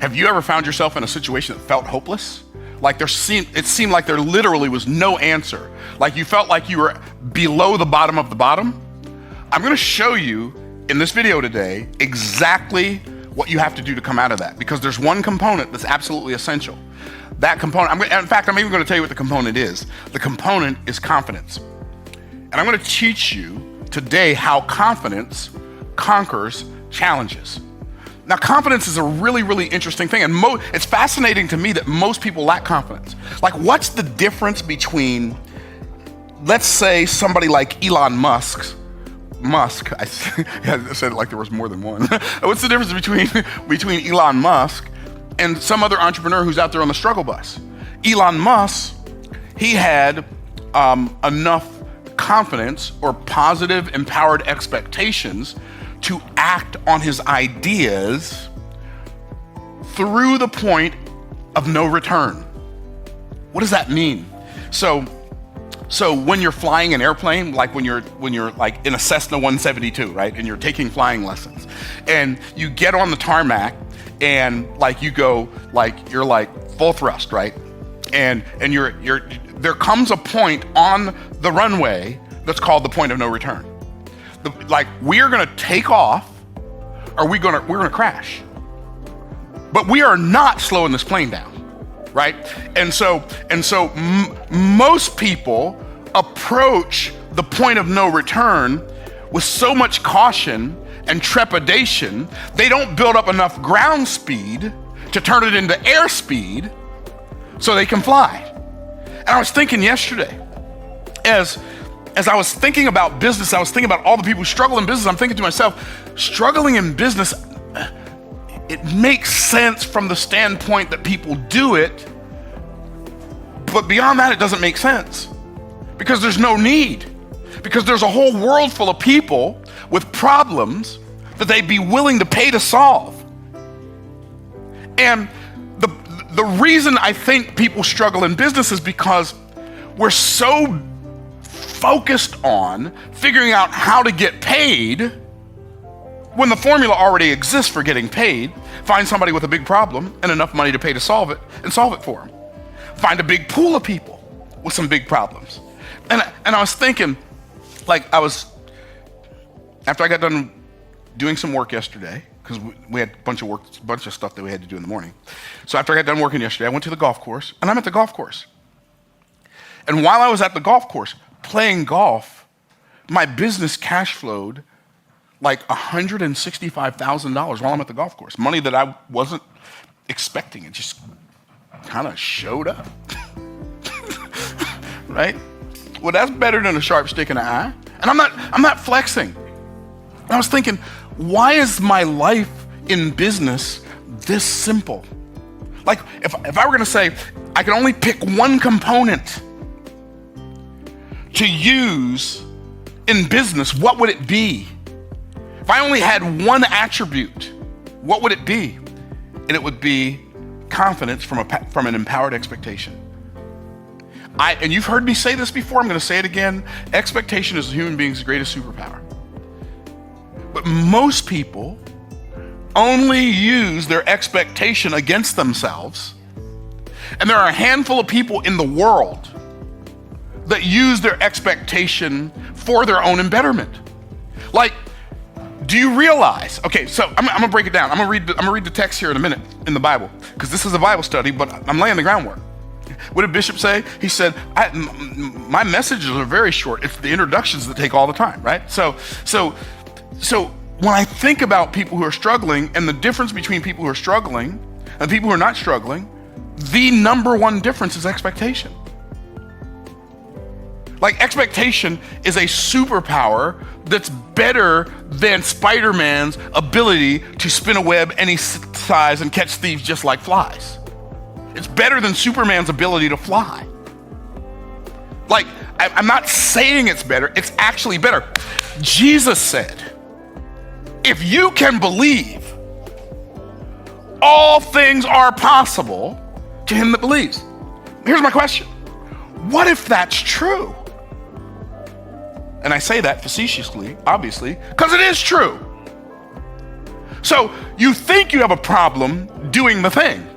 Have you ever found yourself in a situation that felt hopeless? Like it seemed like there literally was no answer. Like you felt like you were below the bottom of the bottom? I'm gonna show you in this video today exactly what you have to do to come out of that, because there's one component that's absolutely essential. That component, in fact, I'm even gonna tell you what the component is. The component is confidence. And I'm gonna teach you today how confidence conquers challenges. Now, confidence is a really, really interesting thing, and it's fascinating to me that most people lack confidence. Like, what's the difference between, let's say, somebody like Elon Musk, I said it like there was more than one. What's the difference between Elon Musk and some other entrepreneur who's out there on the struggle bus? Elon Musk, he had enough confidence or positive, empowered expectations to act on his ideas through the point of no return. What does that mean? So when you're flying an airplane, like when you're like in a Cessna 172, right? And you're taking flying lessons, and you get on the tarmac, and like you go, like you're like full thrust, right? And there comes a point on the runway that's called the point of no return. Like we are gonna take off, or we're gonna crash. But we are not slowing this plane down, right? And so most people approach the point of no return with so much caution and trepidation, they don't build up enough ground speed to turn it into air speed so they can fly. And I was thinking yesterday, as I was thinking about business, I was thinking about all the people who struggle in business. I'm thinking to myself, struggling in business, it makes sense from the standpoint that people do it, but beyond that, it doesn't make sense because there's no need, because there's a whole world full of people with problems that they'd be willing to pay to solve. And the reason I think people struggle in business is because we're so focused on figuring out how to get paid when the formula already exists for getting paid. Find somebody with a big problem and enough money to pay to solve it, and solve it for them. Find a big pool of people with some big problems. And I was thinking, like after I got done doing some work yesterday, because we had a bunch of stuff that we had to do in the morning. So after I got done working yesterday, I went to the golf course, and I'm at the golf course. And while I was at the golf course, playing golf, my business cash flowed like $165,000 while I'm at the golf course. Money that I wasn't expecting. It just kind of showed up. Right? Well, that's better than a sharp stick in the eye. And I'm not flexing. And I was thinking, why is my life in business this simple? Like if I were gonna say, I can only pick one component to use in business, what would it be? If I only had one attribute, what would it be? And it would be confidence from an empowered expectation. And you've heard me say this before, I'm gonna say it again. Expectation is a human being's greatest superpower. But most people only use their expectation against themselves. And there are a handful of people in the world that use their expectation for their own embetterment. Like, do you realize? Okay, so I'm gonna break it down. I'm gonna read the text here in a minute in the Bible, because this is a Bible study, but I'm laying the groundwork. What did Bishop say? He said, my messages are very short. It's the introductions that take all the time, right? So when I think about people who are struggling and the difference between people who are struggling and people who are not struggling, the number one difference is expectation. Like, expectation is a superpower that's better than Spider-Man's ability to spin a web any size and catch thieves just like flies. It's better than Superman's ability to fly. Like, I'm not saying it's better, it's actually better. Jesus said, if you can believe, all things are possible to him that believes. Here's my question. What if that's true? And I say that facetiously, obviously, because it is true. So you think you have a problem doing the thing.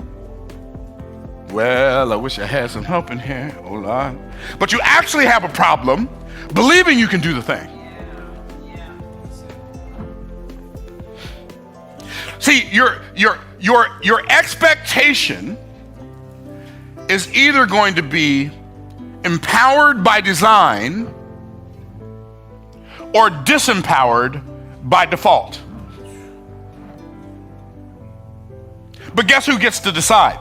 Well, I wish I had some help in here, oh Lord. But you actually have a problem believing you can do the thing. See, your expectation is either going to be empowered by design or disempowered by default. But guess who gets to decide?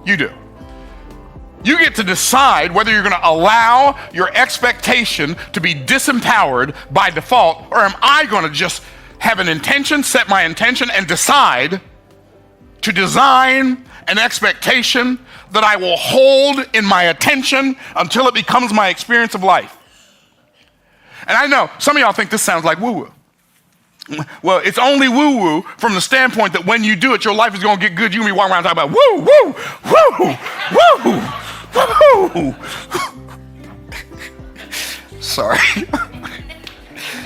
You do. You get to decide whether you're going to allow your expectation to be disempowered by default, or am I going to just have an intention, set my intention, and decide to design an expectation that I will hold in my attention until it becomes my experience of life. And I know some of y'all think this sounds like woo-woo. Well, it's only woo-woo from the standpoint that when you do it, your life is going to get good. You're going to be walking around talking about woo, woo, woo, woo. Sorry.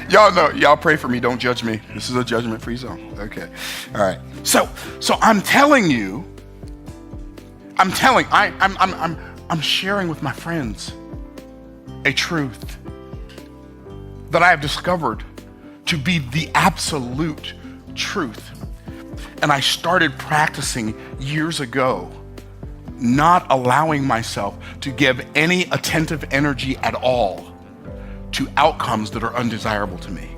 Y'all know, y'all pray for me. Don't judge me. This is a judgment-free zone. Okay. All right. So I'm telling you, I'm sharing with my friends a truth that I have discovered to be the absolute truth. And I started practicing years ago, not allowing myself to give any attentive energy at all to outcomes that are undesirable to me.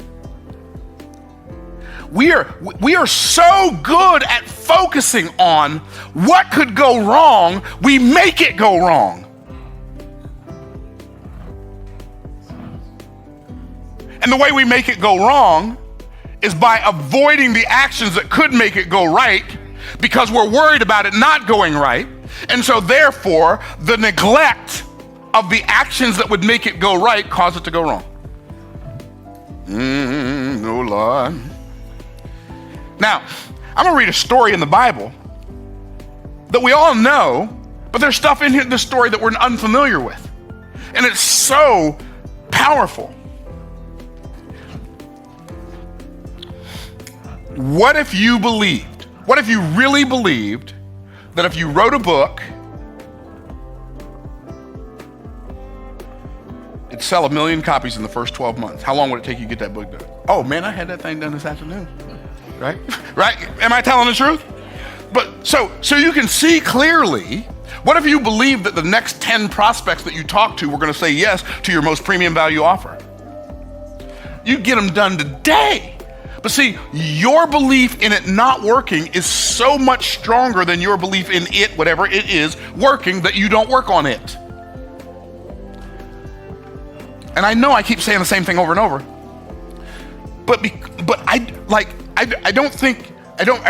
We are so good at focusing on what could go wrong, we make it go wrong. And the way we make it go wrong is by avoiding the actions that could make it go right because we're worried about it not going right. And so therefore, the neglect of the actions that would make it go right cause it to go wrong. Oh Lord. Now, I'm gonna read a story in the Bible that we all know, but there's stuff in here in this story that we're unfamiliar with. And it's so powerful. What if you really believed that if you wrote a book, it'd sell 1 million copies in the first 12 months? How long would it take you to get that book done? Oh man, I had that thing done this afternoon. Right? Right? Am I telling the truth? But so you can see clearly, what if you believed that the next 10 prospects that you talk to were going to say yes to your most premium value offer? You get them done today. But see, your belief in it not working is so much stronger than your belief in it, whatever it is, working, that you don't work on it. And I know I keep saying the same thing over and over, but I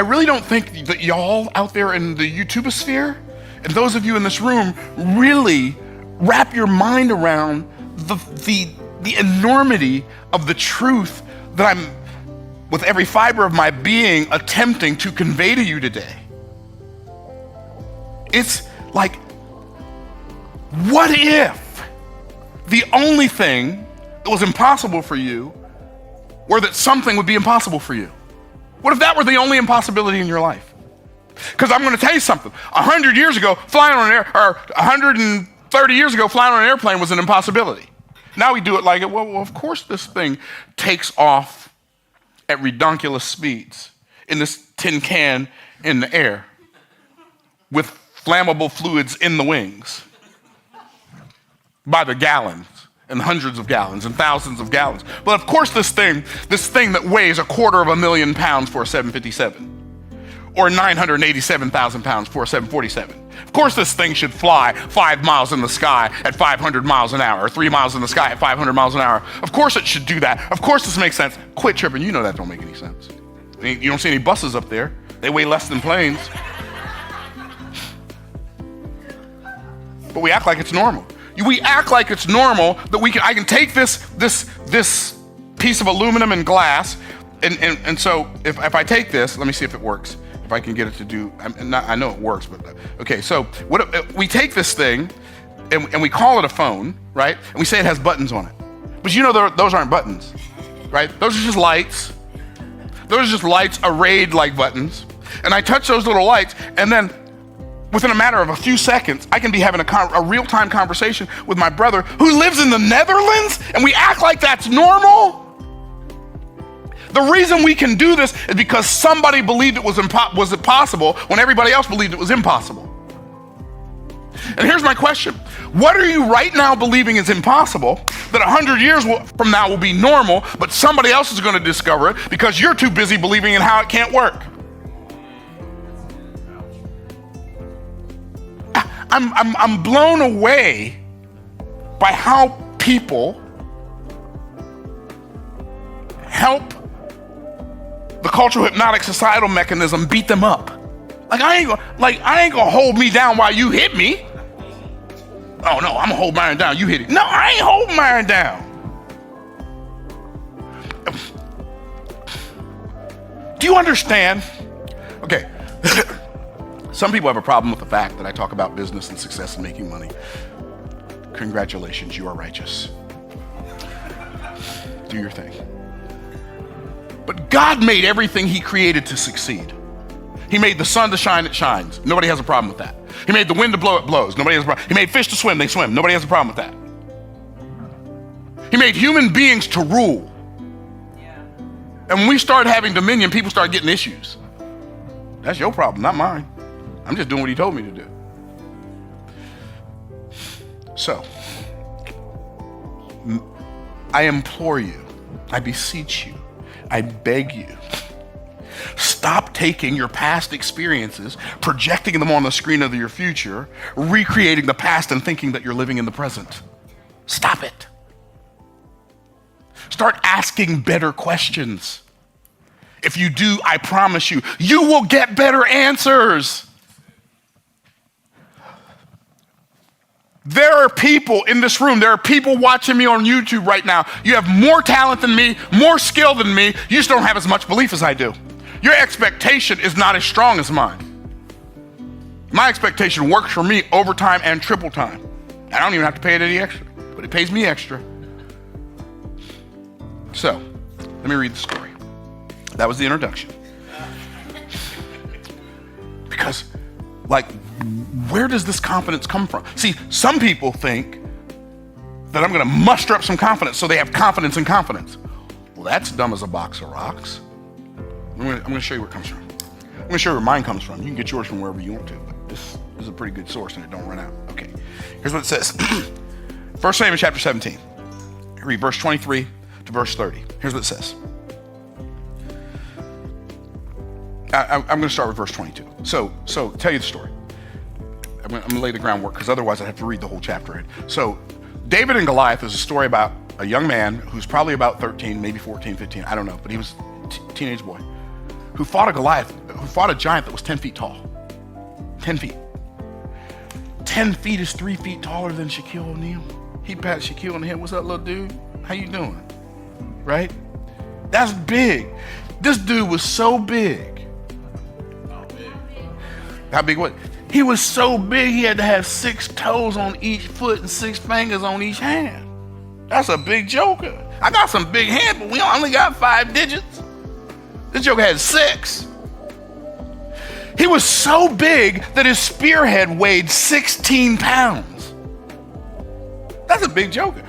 really don't think that y'all out there in the YouTubosphere and those of you in this room really wrap your mind around the enormity of the truth that I'm, with every fiber of my being, attempting to convey to you today. It's like, what if the only thing that was impossible for you were that something would be impossible for you? What if that were the only impossibility in your life? Because I'm going to tell you something. 100 years ago, flying on an air, or 130 years ago, flying on an airplane was an impossibility. Now we do it like, well, of course this thing takes off at redonkulous speeds in this tin can in the air with flammable fluids in the wings by the gallons and hundreds of gallons and thousands of gallons. But of course this thing that weighs 250,000 pounds for a 757 or 987,000 pounds for a 747. Of course this thing should fly 5 miles in the sky at 500 miles an hour, or 3 miles in the sky at 500 miles an hour. Of course it should do that. Of course this makes sense. Quit tripping, you know that don't make any sense. You don't see any buses up there. They weigh less than planes. But we act like it's normal. We act like it's normal that I can take this piece of aluminum and glass, and so if I take this, let me see if it works. If I can get it to do, I know it works, but okay. So we take this thing and we call it a phone, right? And we say it has buttons on it, but you know those aren't buttons, right? Those are just lights. Those are just lights arrayed like buttons. and I touch those little lights, and then within a matter of a few seconds, I can be having a real-time conversation with my brother who lives in the Netherlands, and we act like that's normal. The reason we can do this is because somebody believed it was possible when everybody else believed it was impossible. And here's my question. What are you right now believing is impossible that 100 years from now will be normal, but somebody else is going to discover it because you're too busy believing in how it can't work? I'm blown away by how people help the cultural hypnotic societal mechanism beat them up. I ain't gonna hold me down while you hit me. Oh no, I'm gonna hold Myron down, you hit it. No, I ain't holding Myron down. Do you understand? Okay. Some people have a problem with the fact that I talk about business and success and making money. Congratulations, you are righteous. Do your thing. But God made everything he created to succeed. He made the sun to shine, it shines. Nobody has a problem with that. He made the wind to blow, it blows. Nobody has a problem. He made fish to swim, they swim. Nobody has a problem with that. He made human beings to rule. And when we start having dominion, people start getting issues. That's your problem, not mine. I'm just doing what he told me to do. So, I implore you, I beseech you, I beg you, stop taking your past experiences, projecting them on the screen of your future, recreating the past and thinking that you're living in the present. Stop it. Start asking better questions. If you do, I promise you, you will get better answers. There are people in this room, there are people watching me on YouTube right now. You have more talent than me, more skill than me. You just don't have as much belief as I do. Your expectation is not as strong as mine. My expectation works for me overtime and triple time. I don't even have to pay it any extra, but it pays me extra. So, let me read the story. That was the introduction. Because, where does this confidence come from? See, some people think that I'm going to muster up some confidence so they have confidence in confidence. Well, that's dumb as a box of rocks. I'm going to show you where it comes from. I'm going to show you where mine comes from. You can get yours from wherever you want to, but this is a pretty good source and it don't run out. Okay, here's what it says. 1 Samuel chapter 17. Read verse 23 to verse 30. Here's what it says. I'm going to start with verse 22. So tell you the story. I'm going to lay the groundwork because otherwise I'd have to read the whole chapter. So David and Goliath is a story about a young man who's probably about 13, maybe 14, 15, I don't know, but he was a teenage boy who fought a giant that was 10 feet tall. 10 feet. 10 feet is 3 feet taller than Shaquille O'Neal. He patted Shaquille on the head. What's up, little dude? How you doing? Right? That's big. This dude was so big. How big was he? Was so big he had to have 6 toes on each foot and 6 fingers on each hand. That's a big joker. I got some big hands, but we only got 5 digits. This joker had 6. He was so big that his spearhead weighed 16 pounds. That's a big joker.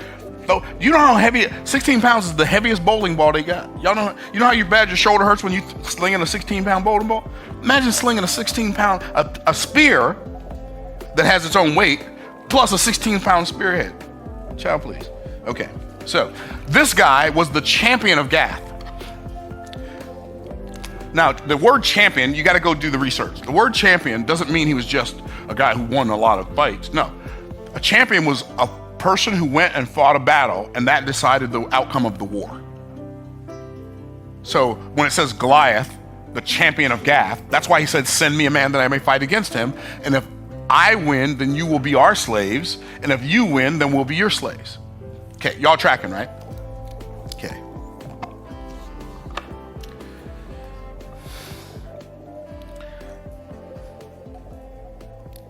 So you know how heavy, 16 pounds is the heaviest bowling ball they got. You know how bad your shoulder hurts when you slinging a 16-pound bowling ball? Imagine slinging a 16-pound, a spear that has its own weight, plus a 16-pound spearhead. Child, please. Okay, so this guy was the champion of Gath. Now, the word champion, you got to go do the research. The word champion doesn't mean he was just a guy who won a lot of fights. No, a champion was a person who went and fought a battle, and that decided the outcome of the war. So when it says Goliath, the champion of Gath, that's why he said, send me a man that I may fight against him. And if I win, then you will be our slaves. And if you win, then we'll be your slaves. Okay, y'all tracking, right? Okay.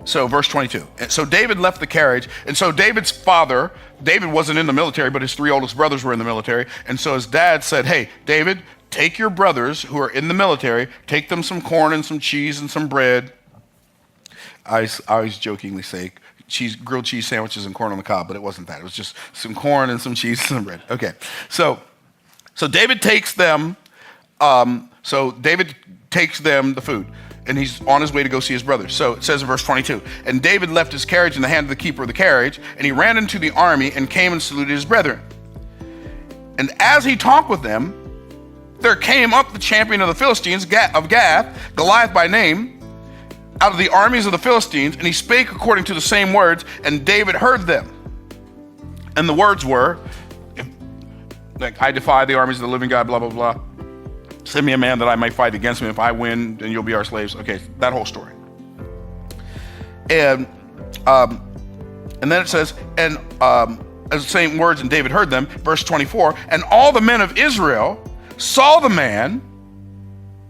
So verse 22. And so David left the carriage. And so David's father, David wasn't in the military, but his 3 oldest brothers were in the military. And so his dad said, hey, David, take your brothers who are in the military, take them some corn and some cheese and some bread. I always jokingly say grilled cheese sandwiches and corn on the cob, but it wasn't that. It was just some corn and some cheese and some bread. Okay, so David takes them. David takes them the food, and he's on his way to go see his brothers. So it says in verse 22, and David left his carriage in the hand of the keeper of the carriage, and he ran into the army and came and saluted his brethren. And as he talked with them, there came up the champion of the Philistines, of Gath, Goliath by name, out of the armies of the Philistines, and he spake according to the same words, and David heard them. And the words were, like, I defy the armies of the living God, blah, blah, blah. Send me a man that I may fight against him. If I win, then you'll be our slaves. Okay, that whole story. And then it says, as the same words, and David heard them, verse 24, and all the men of Israel saw the man.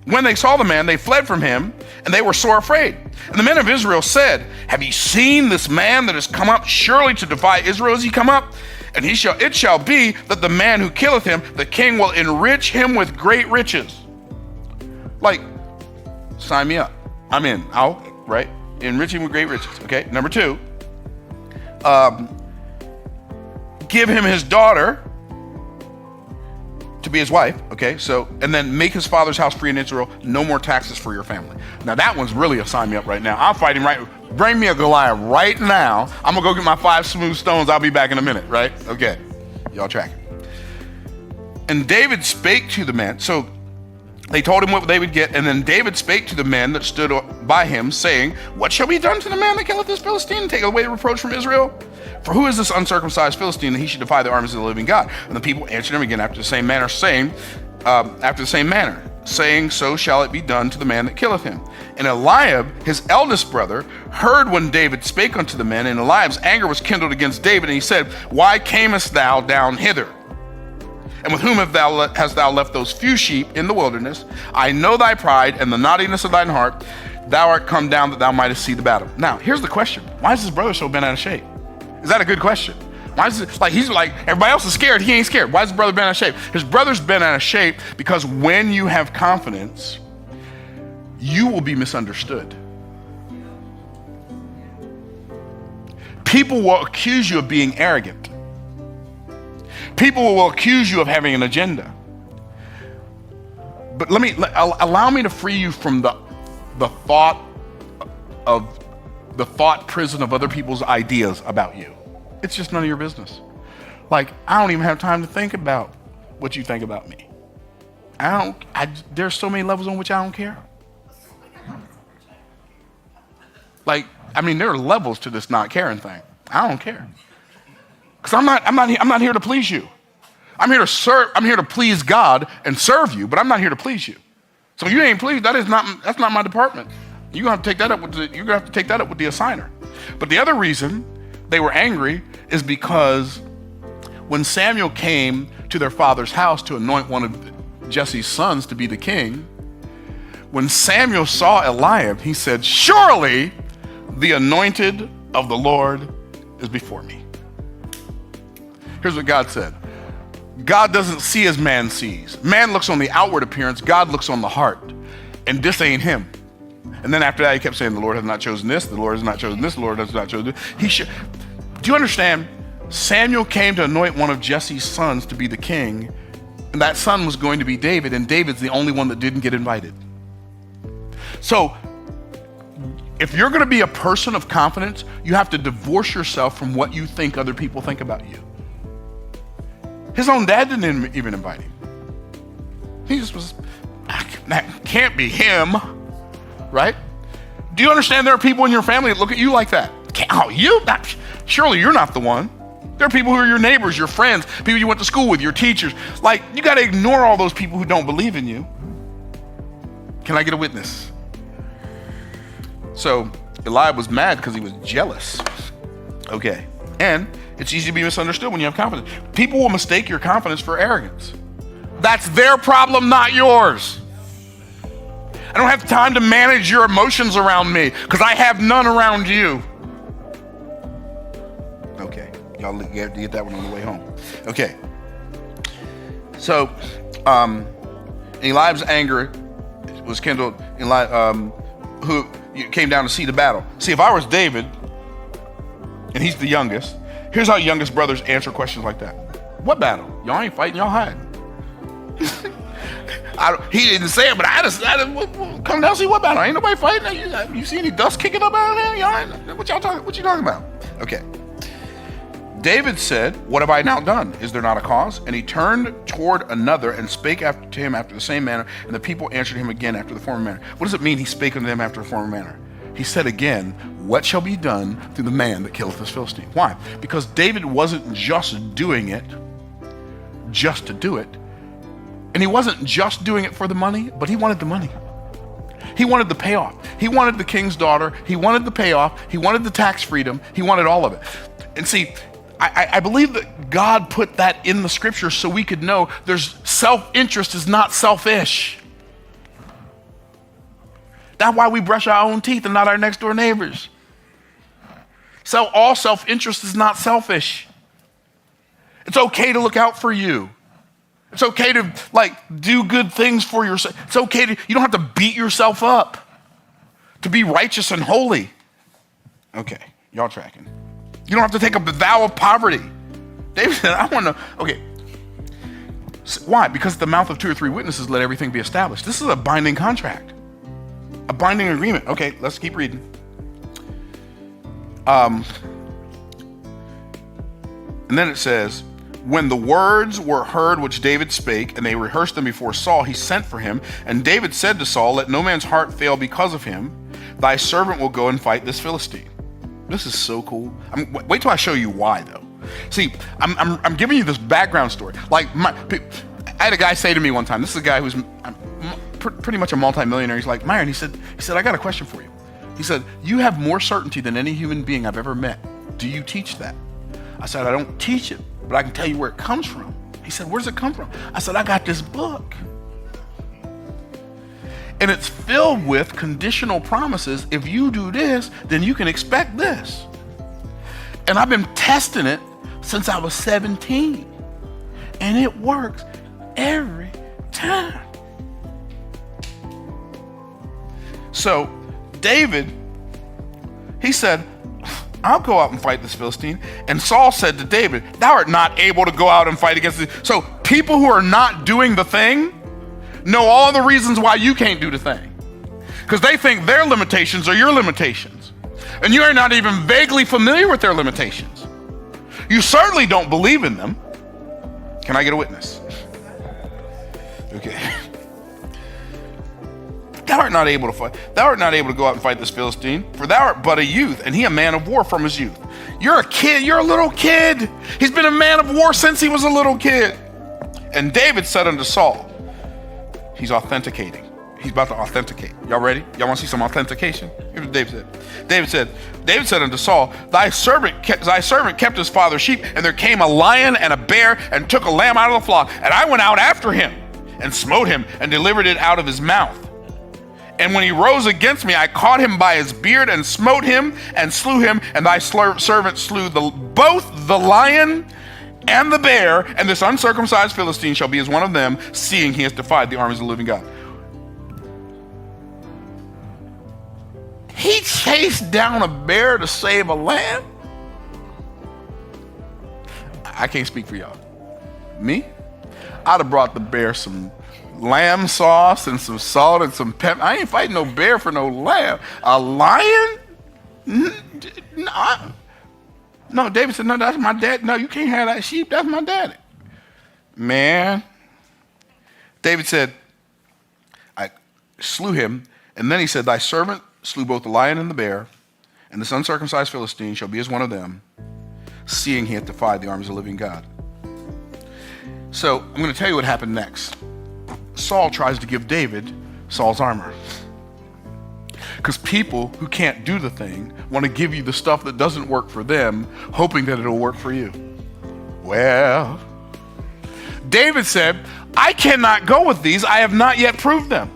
When they saw the man, they fled from him, and they were sore afraid. And the men of Israel said, have ye seen this man that has come up? Surely to defy Israel is he come up? And it shall be that the man who killeth him, the king will enrich him with great riches. Like, sign me up. I'm in. Right? Enrich him with great riches. Okay. Number 2, give him his daughter to be his wife. Okay. So, and then make his father's house free in Israel. No more taxes for your family. Now that one's really a sign me up right now. I'm fighting right. Bring me a Goliath right now. I'm gonna go get my 5 smooth stones. I'll be back in a minute, right? Okay, y'all tracking. And David spake to the man. So they told him what they would get, and then David spake to the men that stood by him, saying, what shall be done to the man that killeth this Philistine, and take away the reproach from Israel? For who is this uncircumcised Philistine that he should defy the armies of the living God? And the people answered him again after the same manner, saying, so shall it be done to the man that killeth him. And Eliab, his eldest brother, heard when David spake unto the men, and Eliab's anger was kindled against David, and he said, why camest thou down hither? And with whom hast thou left those few sheep in the wilderness? I know thy pride and the naughtiness of thine heart. Thou art come down that thou mightest see the battle. Now, here's the question. Why is his brother so bent out of shape? Is that a good question? Why is it he's like, everybody else is scared, he ain't scared. Why is his brother bent out of shape? His brother's bent out of shape because when you have confidence, you will be misunderstood. People will accuse you of being arrogant. People will accuse you of having an agenda. But allow me to free you from the thought prison of other people's ideas about you. It's just none of your business. Like, I don't even have time to think about what you think about me. There's so many levels on which I don't care. Like, I mean, there are levels to this not caring thing. I don't care. Because I'm not here to please you. I'm here to serve, I'm here to please God and serve you, but I'm not here to please you. So you ain't pleased, that's not my department. You're gonna have to take that up with the assigner. But the other reason they were angry is because when Samuel came to their father's house to anoint one of Jesse's sons to be the king, when Samuel saw Eliab, he said, surely the anointed of the Lord is before me. Here's what God said. God doesn't see as man sees. Man looks on the outward appearance, God looks on the heart. And this ain't him. And then after that, he kept saying, the Lord has not chosen this, the Lord has not chosen this, the Lord has not chosen this. Do you understand? Samuel came to anoint one of Jesse's sons to be the king, and that son was going to be David, and David's the only one that didn't get invited. So, if you're gonna be a person of confidence, you have to divorce yourself from what you think other people think about you. His own dad didn't even invite him. He just was, that can't be him, right? Do you understand there are people in your family that look at you like that? Surely you're not the one. There are people who are your neighbors, your friends, people you went to school with, your teachers. Like, you gotta ignore all those people who don't believe in you. Can I get a witness? So Eliab was mad because he was jealous. Okay, and it's easy to be misunderstood when you have confidence. People will mistake your confidence for arrogance. That's their problem, not yours. I don't have time to manage your emotions around me because I have none around you. Okay, y'all have to get that one on the way home. Okay, so Eliab's anger was kindled. Who came down to see the battle. See, if I was David, and he's the youngest, here's how youngest brothers answer questions like that. What battle? Y'all ain't fighting, y'all hiding. He didn't say it, but I just come down and see what battle. Ain't nobody fighting. You see any dust kicking up out of there? Y'all, what you talking about? Okay. David said, what have I now done? Is there not a cause? And he turned toward another and spake to him after the same manner, and the people answered him again after the former manner. What does it mean he spake unto them after the former manner? He said again, what shall be done through the man that killeth this Philistine? Why? Because David wasn't just doing it just to do it. And he wasn't just doing it for the money, but he wanted the money. He wanted the payoff. He wanted the king's daughter. He wanted the payoff. He wanted the tax freedom. He wanted all of it. And see, I believe that God put that in the scripture so we could know there's self-interest is not selfish. That's why we brush our own teeth and not our next door neighbors. So all self-interest is not selfish. It's okay to look out for you. It's okay to do good things for yourself. It's okay you don't have to beat yourself up to be righteous and holy. Okay, y'all tracking. You don't have to take a vow of poverty. David said, I want to, okay. Why? Because at the mouth of 2 or 3 witnesses, let everything be established. This is a binding contract, a binding agreement. Okay, let's keep reading. And then it says, when the words were heard which David spake, and they rehearsed them before Saul, he sent for him. And David said to Saul, let no man's heart fail because of him. Thy servant will go and fight this Philistine. This is so cool. Wait till I show you why, though. See, I'm giving you this background story. I had a guy say to me one time, this is a guy who's pretty much a multimillionaire. He's like, Myron, he said, I got a question for you. He said, you have more certainty than any human being I've ever met. Do you teach that? I said, I don't teach it, but I can tell you where it comes from. He said, where's it come from? I said, I got this book. And it's filled with conditional promises. If you do this, then you can expect this. And I've been testing it since I was 17. And it works every time. So David, he said, I'll go out and fight this Philistine. And Saul said to David, thou art not able to go out and fight against this. So people who are not doing the thing know all the reasons why you can't do the thing. Because they think their limitations are your limitations. And you are not even vaguely familiar with their limitations. You certainly don't believe in them. Can I get a witness? Okay. Thou art not able to fight. Thou art not able to go out and fight this Philistine, for thou art but a youth, and he a man of war from his youth. You're a kid. You're a little kid. He's been a man of war since he was a little kid. And David said unto Saul, he's authenticating. He's about to authenticate. Y'all ready? Y'all want to see some authentication? Here's what David said. David said unto Saul, thy servant kept his father's sheep, and there came a lion and a bear and took a lamb out of the flock. And I went out after him and smote him and delivered it out of his mouth. And when he rose against me, I caught him by his beard and smote him and slew him. And thy servant slew both the lion and the bear, and this uncircumcised Philistine shall be as one of them, seeing he has defied the armies of the living God. He chased down a bear to save a lamb? I can't speak for y'all. Me? I'd have brought the bear some lamb sauce and some salt and some pepper. I ain't fighting no bear for no lamb. A lion? No, David said, no, that's my dad. No, you can't have that sheep. That's my daddy. Man. David said, I slew him. And then he said, thy servant slew both the lion and the bear, and this uncircumcised Philistine shall be as one of them, seeing he hath defied the armies of the living God. So I'm going to tell you what happened next. Saul tries to give David Saul's armor. Because people who can't do the thing want to give you the stuff that doesn't work for them, hoping that it'll work for you. Well, David said, I cannot go with these. I have not yet proved them.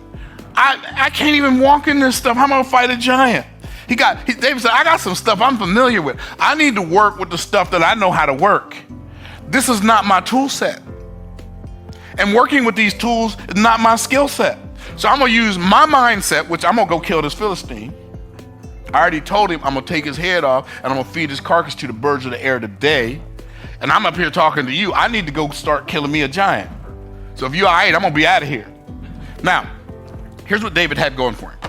I can't even walk in this stuff. I'm going to fight a giant. David said, I got some stuff I'm familiar with. I need to work with the stuff that I know how to work. This is not my tool set. And working with these tools is not my skill set. So I'm gonna use my mindset, which I'm gonna go kill this Philistine. I already told him I'm gonna take his head off and I'm gonna feed his carcass to the birds of the air today. And I'm up here talking to you. I need to go start killing me a giant. So if you all right, I'm gonna be out of here. Now, here's what David had going for him.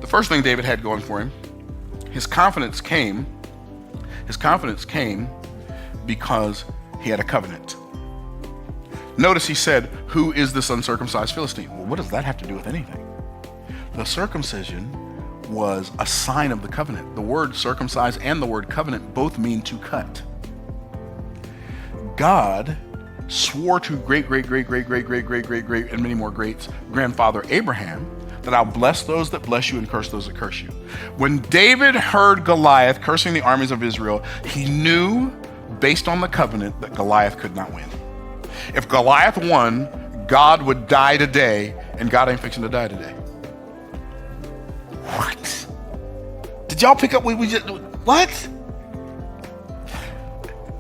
The first thing David had going for him, his confidence came because he had a covenant. Notice he said, who is this uncircumcised Philistine? Well, what does that have to do with anything? The circumcision was a sign of the covenant. The word circumcise and the word covenant both mean to cut. God swore to great, and many more greats, grandfather Abraham, that I'll bless those that bless you and curse those that curse you. When David heard Goliath cursing the armies of Israel, he knew, based on the covenant, that Goliath could not win. If Goliath won, God would die today, and God ain't fixing to die today. What? Did y'all pick up what we just, what?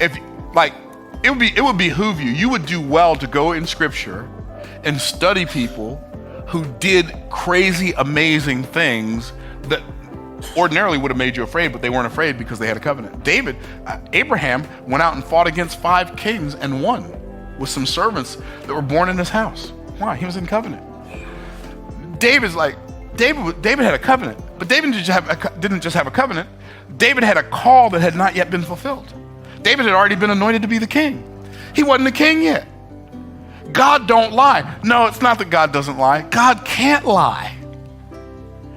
If, like, it would behoove you. You would do well to go in scripture and study people who did crazy, amazing things that ordinarily would have made you afraid, but they weren't afraid because they had a covenant. Abraham went out and fought against 5 kings and won with some servants that were born in his house. Why? He was in covenant. David had a covenant, but David didn't just have a covenant. David had a call that had not yet been fulfilled. David had already been anointed to be the king. He wasn't the king yet. God don't lie. No, it's not that God doesn't lie. God can't lie.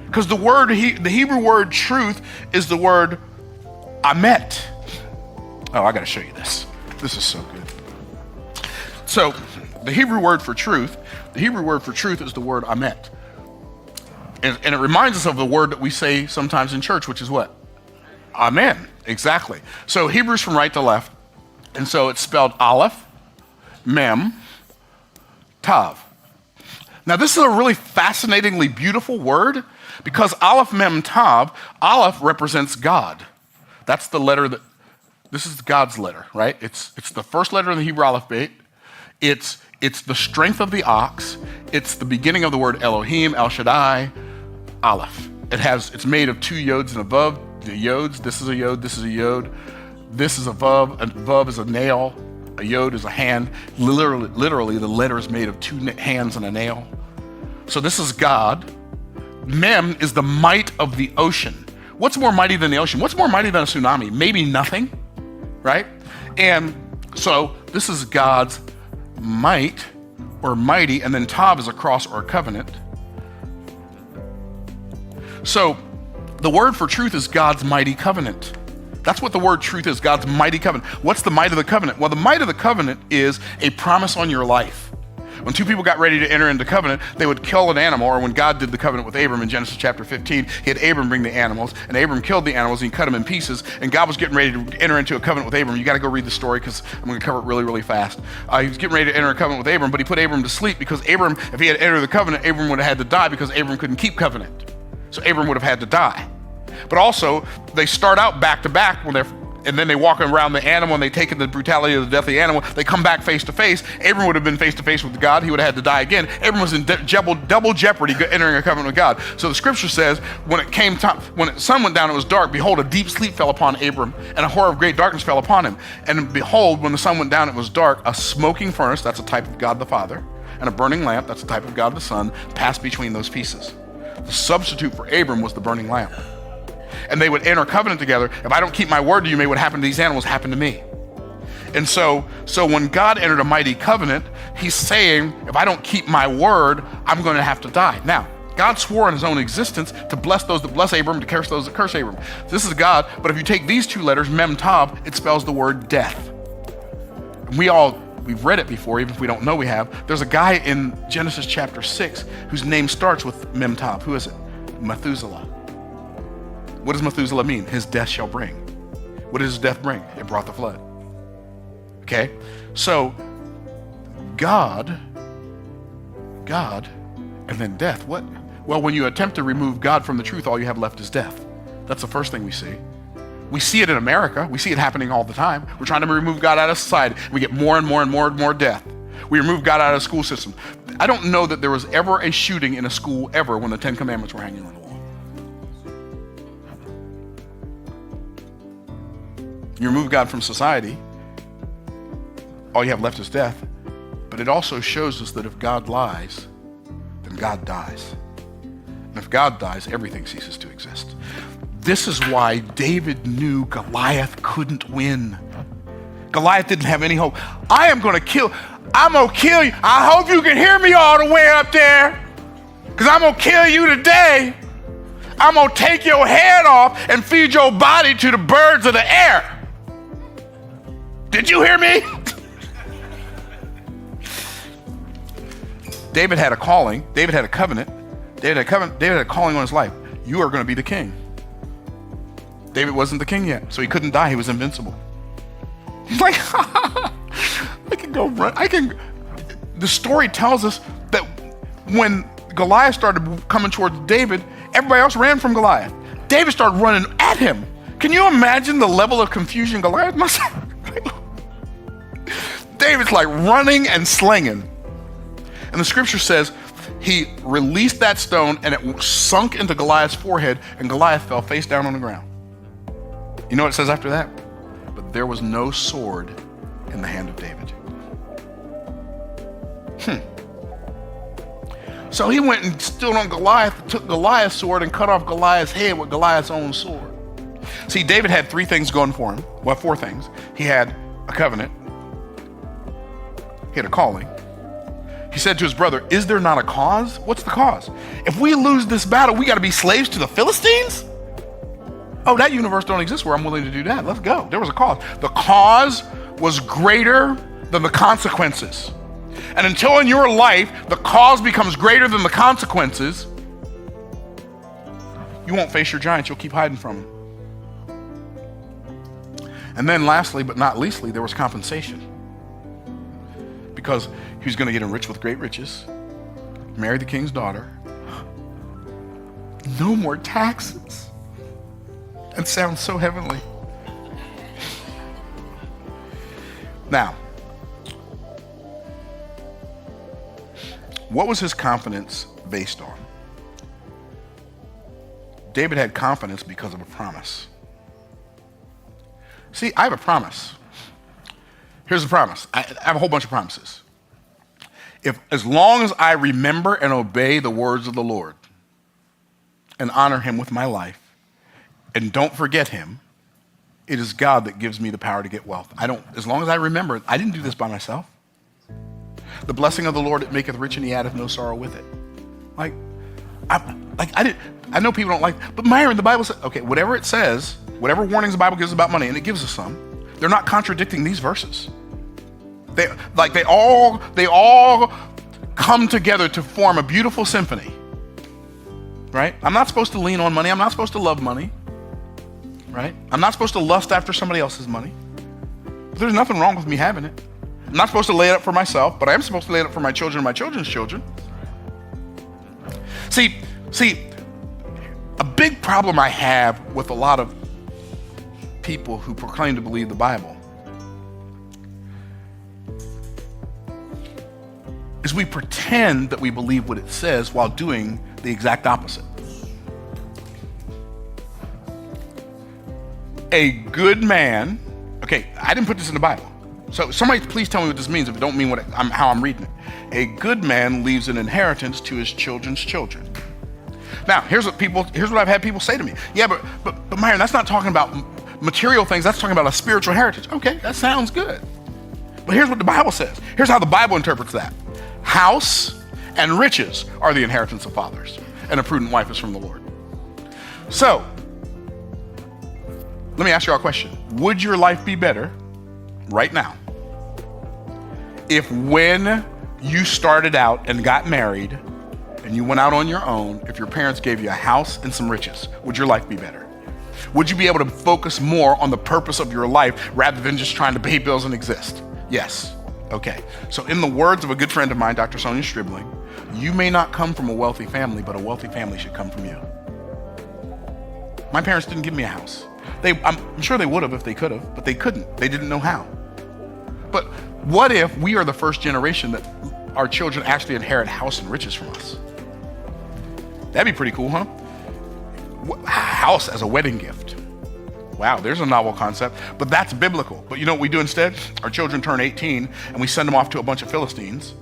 Because the Hebrew word truth is the word amet. Oh, I got to show you this. This is so good. So the Hebrew word for truth is the word amet. And it reminds us of the word that we say sometimes in church, which is what? Amen. Exactly. So Hebrews from right to left. And so it's spelled Aleph, Mem, Tav. Now this is a really fascinatingly beautiful word because Aleph, Mem, Tav, Aleph represents God. That's the letter this is God's letter, right? It's the first letter in the Hebrew alphabet. It's the strength of the ox. It's the beginning of the word Elohim, El Shaddai, Aleph. It's made of 2 yods and a vav. The yods, this is a yod, this is a yod. This is a vav is a nail, a yod is a hand. Literally, the letter is made of 2 hands and a nail. So this is God. Mem is the might of the ocean. What's more mighty than the ocean? What's more mighty than a tsunami? Maybe nothing, right? And so this is God's might or mighty, and then Tav is a cross or a covenant. So the word for truth is God's mighty covenant. That's what the word truth is, God's mighty covenant. What's the might of the covenant? Well, the might of the covenant is a promise on your life. When 2 people got ready to enter into covenant, they would kill an animal, or when God did the covenant with Abram in Genesis chapter 15, he had Abram bring the animals, and Abram killed the animals, and he cut them in pieces, and God was getting ready to enter into a covenant with Abram. You got to go read the story because I'm going to cover it really, really fast. He was getting ready to enter a covenant with Abram, but he put Abram to sleep because Abram, if he had entered the covenant, Abram would have had to die because Abram couldn't keep covenant. So Abram would have had to die. But also, they start out back to back and then they walk around the animal and they take in the brutality of the death of the animal. They come back face to face. Abram would have been face to face with God. He would have had to die again. Abram was in double jeopardy entering a covenant with God. So the scripture says, when the sun went down, it was dark. Behold, a deep sleep fell upon Abram, and a horror of great darkness fell upon him. And behold, when the sun went down, it was dark. A smoking furnace, that's a type of God the Father, and a burning lamp, that's a type of God the Son, passed between those pieces. The substitute for Abram was the burning lamp. And they would enter covenant together. If I don't keep my word to you, may what happened to these animals happen to me. And so when God entered a mighty covenant, he's saying, if I don't keep my word, I'm going to have to die. Now, God swore in his own existence to bless those that bless Abram, to curse those that curse Abram. This is God, but if you take these 2 letters, Mem Tav, it spells the word death. We've read it before, even if we don't know we have. There's a guy in Genesis chapter 6 whose name starts with Mem Tav. Who is it? Methuselah. What does Methuselah mean? His death shall bring. What does his death bring? It brought the flood. Okay? So, God, and then death. What? Well, when you attempt to remove God from the truth, all you have left is death. That's the first thing we see. We see it in America. We see it happening all the time. We're trying to remove God out of society. We get more and more and more and more death. We removed God out of the school system. I don't know that there was ever a shooting in a school ever when the 10 Commandments were hanging on the wall. You remove God from society, all you have left is death. But it also shows us that if God lies, then God dies. And if God dies, everything ceases to exist. This is why David knew Goliath couldn't win. Goliath didn't have any hope. I'm going to kill you. I hope you can hear me all the way up there, because I'm going to kill you today. I'm going to take your head off and feed your body to the birds of the air. Did you hear me? David had a calling. David had a covenant. David had a calling on his life. You are going to be the king. David wasn't the king yet, so he couldn't die. He was invincible. He's like, I can go run. The story tells us that when Goliath started coming towards David, everybody else ran from Goliath. David started running at him. Can you imagine the level of confusion Goliath must have? David's like running and slinging. And the scripture says he released that stone and it sunk into Goliath's forehead, and Goliath fell face down on the ground. You know what it says after that? But there was no sword in the hand of David. So he went and stood on Goliath, took Goliath's sword and cut off Goliath's head with Goliath's own sword. See, David had 3 things going for him. Well, 4 things. He had a covenant. He had a calling. He said to his brother, is there not a cause? What's the cause? If we lose this battle, we got to be slaves to the Philistines? Oh, that universe don't exist where I'm willing to do that. Let's go. There was a cause. The cause was greater than the consequences. And until in your life, the cause becomes greater than the consequences, you won't face your giants. You'll keep hiding from them. And then lastly, but not leastly, there was compensation. Because he was going to get enriched with great riches, marry the king's daughter, no more taxes. It sounds so heavenly. Now, what was his confidence based on? David had confidence because of a promise. See, I have a promise. Here's the promise. I have a whole bunch of promises. As long as I remember and obey the words of the Lord and honor him with my life and don't forget him, it is God that gives me the power to get wealth. As long as I remember, I didn't do this by myself. The blessing of the Lord, it maketh rich and he addeth no sorrow with it. I know people don't like, but Myron, the Bible says, okay, whatever it says, whatever warnings the Bible gives about money, and it gives us some, they're not contradicting these verses. They all come together to form a beautiful symphony, right? I'm not supposed to lean on money. I'm not supposed to love money, right? I'm not supposed to lust after somebody else's money. But there's nothing wrong with me having it. I'm not supposed to lay it up for myself, but I am supposed to lay it up for my children and my children's children. See, a big problem I have with a lot of people who proclaim to believe the Bible is we pretend that we believe what it says while doing the exact opposite. A good man, okay, I didn't put this in the Bible. So somebody please tell me what this means if it don't mean how I'm reading it. A good man leaves an inheritance to his children's children. Now, here's what I've had people say to me. Yeah, but Myron, that's not talking about material things. That's talking about a spiritual heritage. Okay, that sounds good. But here's what the Bible says. Here's how the Bible interprets that. House and riches are the inheritance of fathers, and a prudent wife is from the Lord. So, let me ask you all a question. Would your life be better right now if when you started out and got married and you went out on your own, if your parents gave you a house and some riches, would your life be better? Would you be able to focus more on the purpose of your life rather than just trying to pay bills and exist? Yes. Okay. So in the words of a good friend of mine, Dr. Sonia Stribling, you may not come from a wealthy family, but a wealthy family should come from you. My parents didn't give me a house. I'm sure they would have if they could have, but they couldn't. They didn't know how. But What if we are the first generation that our children actually inherit house and riches from us? That'd be pretty cool, huh? House as a wedding gift. Wow, there's a novel concept, but that's biblical. But you know what we do instead? Our children turn 18 and we send them off to a bunch of Philistines,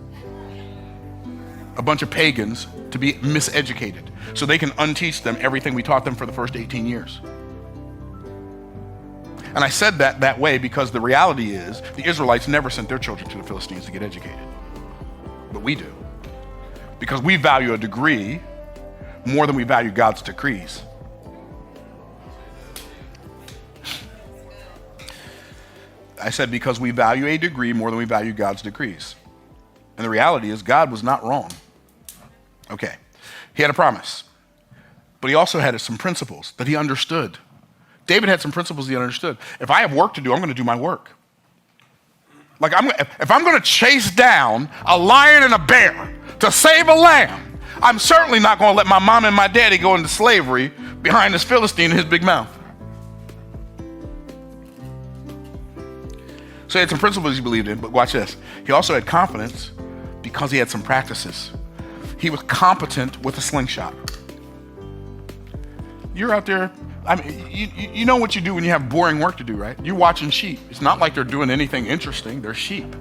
a bunch of pagans, to be miseducated so they can unteach them everything we taught them for the first 18 years. And I said that way because the reality is the Israelites never sent their children to the Philistines to get educated. But we do. Because we value a degree more than we value God's decrees. I said because we value a degree more than we value God's decrees. And the reality is God was not wrong. Okay, he had a promise, but he also had some principles that he understood. David had some principles he understood. If I have work to do, I'm going to do my work. Like if I'm going to chase down a lion and a bear to save a lamb, I'm certainly not going to let my mom and my daddy go into slavery behind this Philistine and his big mouth. So he had some principles he believed in, but watch this. He also had confidence because he had some practices. He was competent with a slingshot. You're out there, I mean, you know what you do when you have boring work to do, right? You're watching sheep. It's not like they're doing anything interesting. They're sheep.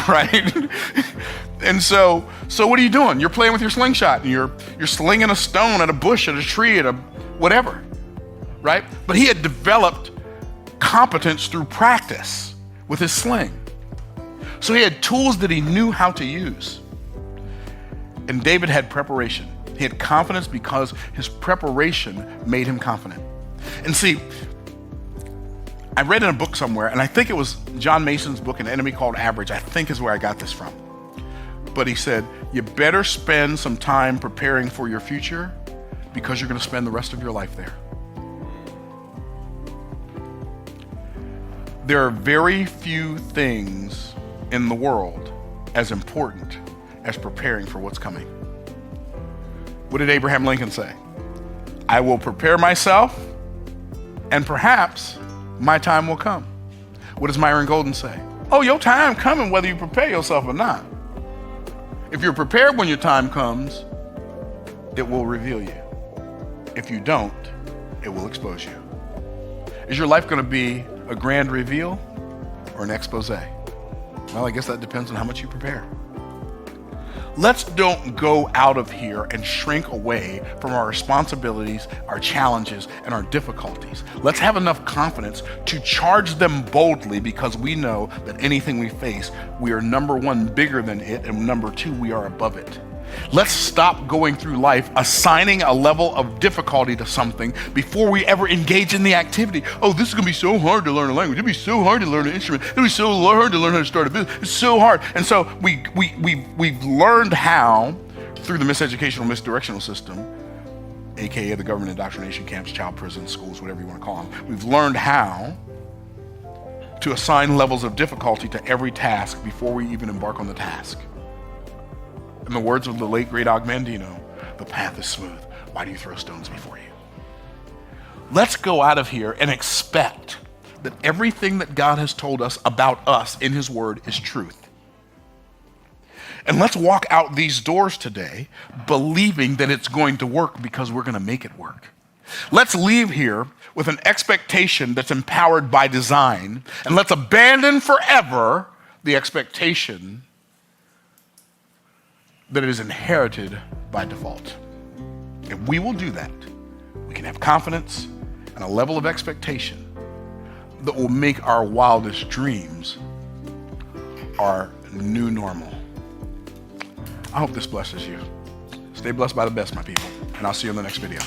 Right? And so what are you doing? You're playing with your slingshot and you're slinging a stone at a bush, at a tree, at a whatever, right? But he had developed competence through practice with his sling. So he had tools that he knew how to use. And David had preparation. He had confidence because his preparation made him confident. And see, I read in a book somewhere, and I think it was John Mason's book, An Enemy Called Average, I think is where I got this from. But he said, you better spend some time preparing for your future because you're going to spend the rest of your life there. There are very few things in the world as important as preparing for what's coming. What did Abraham Lincoln say? I will prepare myself and perhaps my time will come. What does Myron Golden say? Oh, your time coming whether you prepare yourself or not. If you're prepared when your time comes, it will reveal you. If you don't, it will expose you. Is your life going to be a grand reveal or an expose? Well, I guess that depends on how much you prepare. Let's don't go out of here and shrink away from our responsibilities, our challenges, and our difficulties. Let's have enough confidence to charge them boldly because we know that anything we face, we are number one, bigger than it, and number two, we are above it. Let's stop going through life assigning a level of difficulty to something before we ever engage in the activity. Oh, this is going to be so hard to learn a language. It'll be so hard to learn an instrument. It'll be so hard to learn how to start a business. It's so hard. And so we've learned how, through the miseducational, misdirectional system, aka the government indoctrination camps, child prisons, schools, whatever you want to call them, we've learned how to assign levels of difficulty to every task before we even embark on the task. In the words of the late great Ogmandino, the path is smooth. Why do you throw stones before you? Let's go out of here and expect that everything that God has told us about us in his word is truth. And let's walk out these doors today believing that it's going to work because we're going to make it work. Let's leave here with an expectation that's empowered by design, and let's abandon forever the expectation that it is inherited by default. If we will do that, we can have confidence and a level of expectation that will make our wildest dreams our new normal. I hope this blesses you. Stay blessed by the best, my people, and I'll see you in the next video.